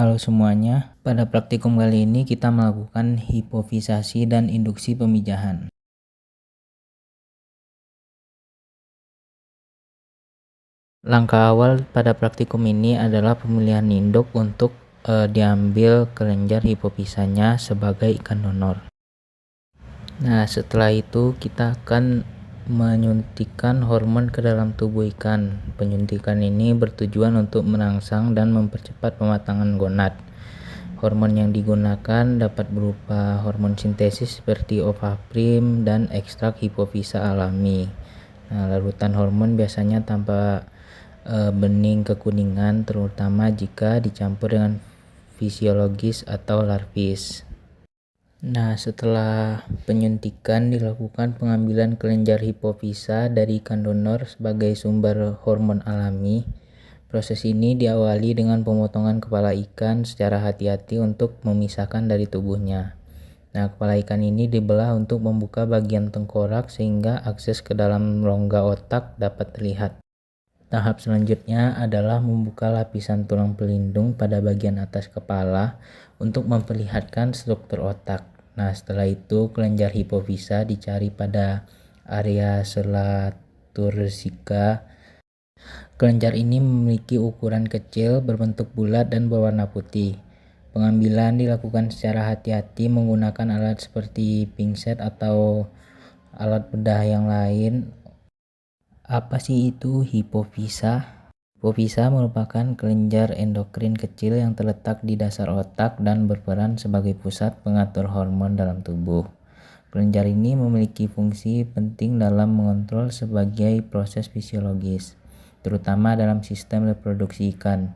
Halo semuanya, pada praktikum kali ini kita melakukan hipofisasi dan induksi pemijahan. Langkah awal pada praktikum ini adalah pemilihan induk untuk diambil kelenjar hipofisanya sebagai ikan donor. Nah, setelah itu kita akan menyuntikkan hormon ke dalam tubuh ikan. Penyuntikan ini bertujuan untuk merangsang dan mempercepat pematangan gonad. Hormon yang digunakan dapat berupa hormon sintesis seperti ovaprim dan ekstrak hipofisa alami. Nah, larutan hormon biasanya tampak bening kekuningan, terutama jika dicampur dengan fisiologis atau larvis. Nah, setelah penyuntikan dilakukan pengambilan kelenjar hipofisa dari ikan donor sebagai sumber hormon alami. Proses ini diawali dengan pemotongan kepala ikan secara hati-hati untuk memisahkan dari tubuhnya. Nah, kepala ikan ini dibelah untuk membuka bagian tengkorak sehingga akses ke dalam rongga otak dapat terlihat. Tahap selanjutnya adalah membuka lapisan tulang pelindung pada bagian atas kepala untuk memperlihatkan struktur otak. Nah, setelah itu kelenjar hipofisa dicari pada area selatursika. Kelenjar ini memiliki ukuran kecil, berbentuk bulat dan berwarna putih. Pengambilan dilakukan secara hati-hati menggunakan alat seperti pinset atau alat bedah yang lain. Apa sih itu hipofisa? Hipofisa merupakan kelenjar endokrin kecil yang terletak di dasar otak dan berperan sebagai pusat pengatur hormon dalam tubuh. Kelenjar ini memiliki fungsi penting dalam mengontrol sebagai proses fisiologis, terutama dalam sistem reproduksi ikan.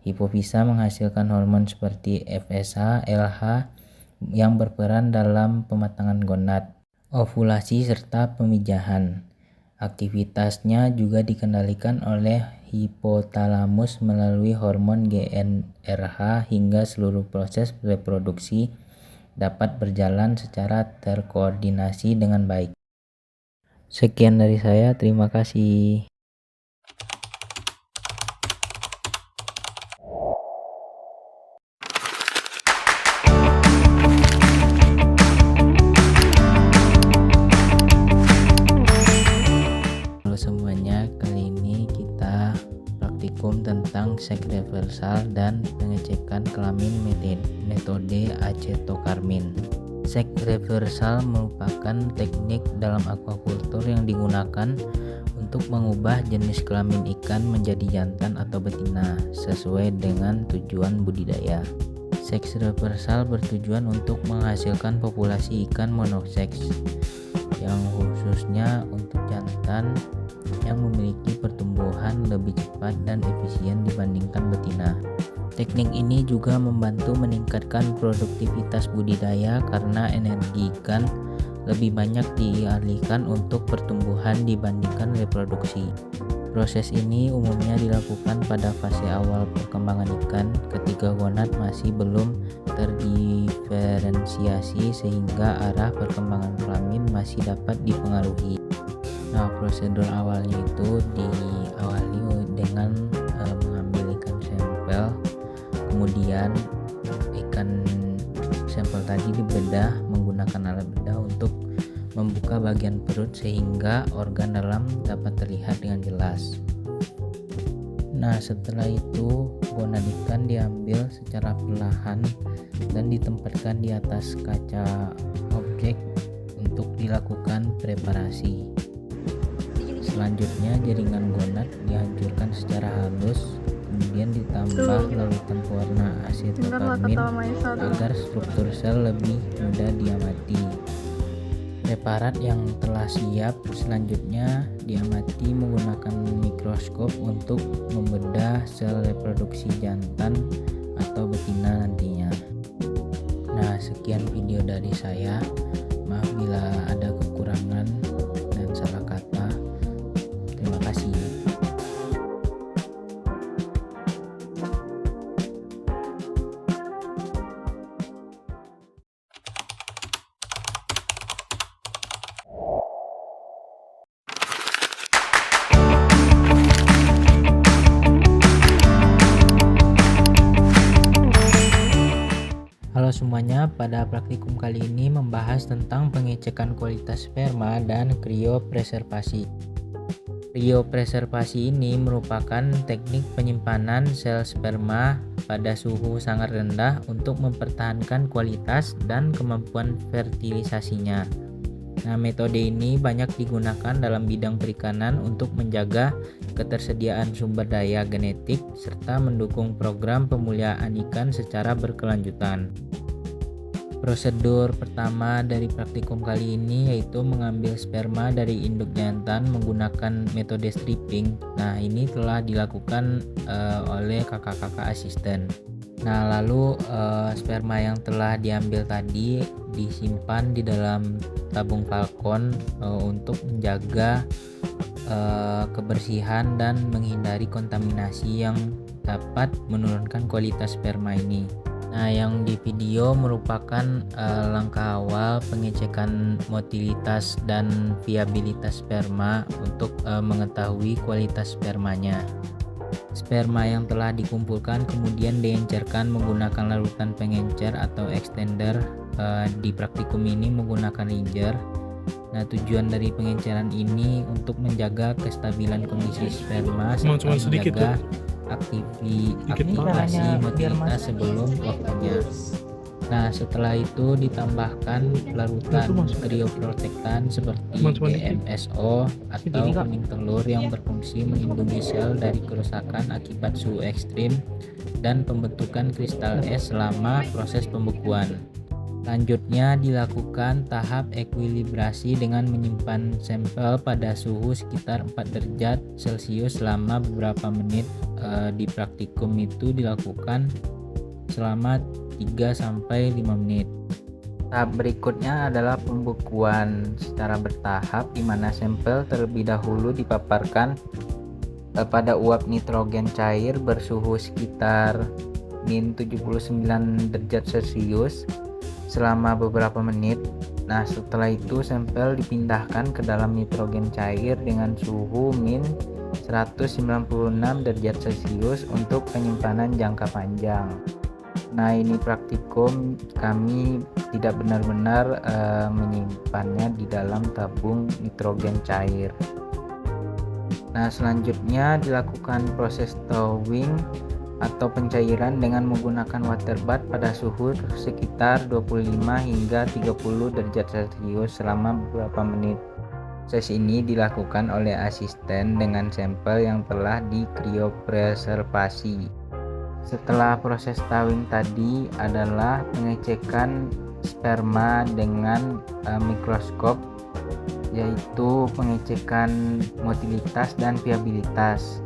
Hipofisa menghasilkan hormon seperti FSH, LH yang berperan dalam pematangan gonad, ovulasi serta pemijahan. Aktivitasnya juga dikendalikan oleh hipotalamus melalui hormon GnRH hingga seluruh proses reproduksi dapat berjalan secara terkoordinasi dengan baik. Sekian dari saya, terima kasih. Halo semuanya, kali ini kita praktikum tentang seks reversal dan pengecekan kelamin metode acetokarmin. Seks reversal merupakan teknik dalam aquaculture yang digunakan untuk mengubah jenis kelamin ikan menjadi jantan atau betina sesuai dengan tujuan budidaya. Seks reversal bertujuan untuk menghasilkan populasi ikan monoseks yang khususnya untuk jantan yang memiliki pertumbuhan lebih cepat dan efisien dibandingkan betina. Teknik ini juga membantu meningkatkan produktivitas budidaya karena energi ikan lebih banyak dialihkan untuk pertumbuhan dibandingkan reproduksi. Proses ini umumnya dilakukan pada fase awal perkembangan ikan ketika gonad masih belum terdiferensiasi sehingga arah perkembangan kelamin masih dapat dipengaruhi. Nah, prosedur awalnya itu diawali dengan mengambil ikan sampel, kemudian ikan sampel tadi dibedah menggunakan alat bedah untuk membuka bagian perut sehingga organ dalam dapat terlihat dengan jelas. Nah, setelah itu gonad ikan diambil secara perlahan dan ditempatkan di atas kaca objek untuk dilakukan preparasi. Selanjutnya jaringan gonad dihancurkan secara halus, kemudian ditambah larutan pewarna acetokarmin agar struktur sel lebih mudah diamati. Preparat yang telah siap selanjutnya diamati menggunakan mikroskop untuk membedah sel reproduksi jantan atau betina nantinya. Nah, sekian video dari saya. Maaf bila ada kekurangan dan salah kata. Terima kasih. semuanya, pada praktikum kali ini membahas tentang pengecekan kualitas sperma dan kriopreservasi. Kriopreservasi ini merupakan teknik penyimpanan sel sperma pada suhu sangat rendah untuk mempertahankan kualitas dan kemampuan fertilisasinya. Nah, metode ini banyak digunakan dalam bidang perikanan untuk menjaga ketersediaan sumber daya genetik serta mendukung program pemulihan ikan secara berkelanjutan. Prosedur pertama dari praktikum kali ini yaitu mengambil sperma dari induk jantan menggunakan metode stripping. Nah, ini telah dilakukan oleh kakak-kakak asisten. Nah, lalu sperma yang telah diambil tadi disimpan di dalam tabung falcon untuk menjaga kebersihan dan menghindari kontaminasi yang dapat menurunkan kualitas sperma ini. Nah, yang di video merupakan langkah awal pengecekan motilitas dan viabilitas sperma untuk mengetahui kualitas spermanya. Sperma yang telah dikumpulkan kemudian diencerkan menggunakan larutan pengencer atau extender. Di praktikum ini menggunakan ringer. Nah, tujuan dari pengenceran ini untuk menjaga kestabilan kondisi sperma serta menjaga aktivasi motilitas sebelum waktunya. Nah, setelah itu ditambahkan larutan krioprotektan seperti DMSO atau kuning telur yang berfungsi melindungi sel dari kerusakan akibat suhu ekstrim dan pembentukan kristal es selama proses pembekuan. Selanjutnya dilakukan tahap ekuilibrasi dengan menyimpan sampel pada suhu sekitar 4 derajat Celcius selama beberapa menit. Di praktikum itu dilakukan selama 3-5 menit. Tahap berikutnya adalah pembekuan secara bertahap di mana sampel terlebih dahulu dipaparkan pada uap nitrogen cair bersuhu sekitar min 79 derajat Celcius selama beberapa menit. Nah, setelah itu sampel dipindahkan ke dalam nitrogen cair dengan suhu min 196 derajat Celcius untuk penyimpanan jangka panjang. Nah, ini praktikum kami tidak benar-benar menyimpannya di dalam tabung nitrogen cair. Nah, selanjutnya dilakukan proses thawing atau pencairan dengan menggunakan water bath pada suhu sekitar 25 hingga 30 derajat Celcius selama beberapa menit. Proses ini dilakukan oleh asisten dengan sampel yang telah dikriopreservasi. Setelah proses thawing tadi adalah pengecekan sperma dengan mikroskop, yaitu pengecekan motilitas dan viabilitas.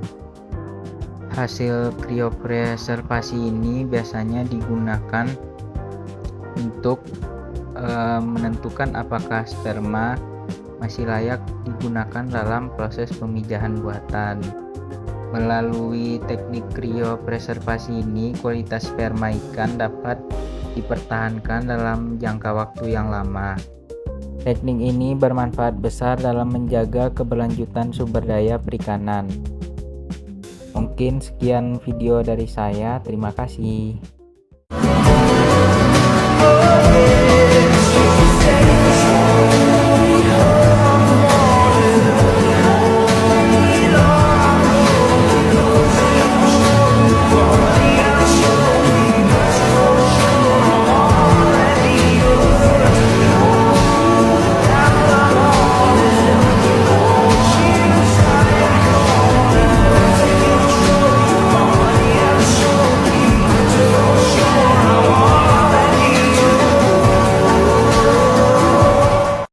Hasil kriopreservasi ini biasanya digunakan untuk menentukan apakah sperma masih layak digunakan dalam proses pemijahan buatan. Melalui teknik kriopreservasi ini, kualitas sperma ikan dapat dipertahankan dalam jangka waktu yang lama. Teknik ini bermanfaat besar dalam menjaga keberlanjutan sumber daya perikanan. Mungkin sekian video dari saya. Terima kasih.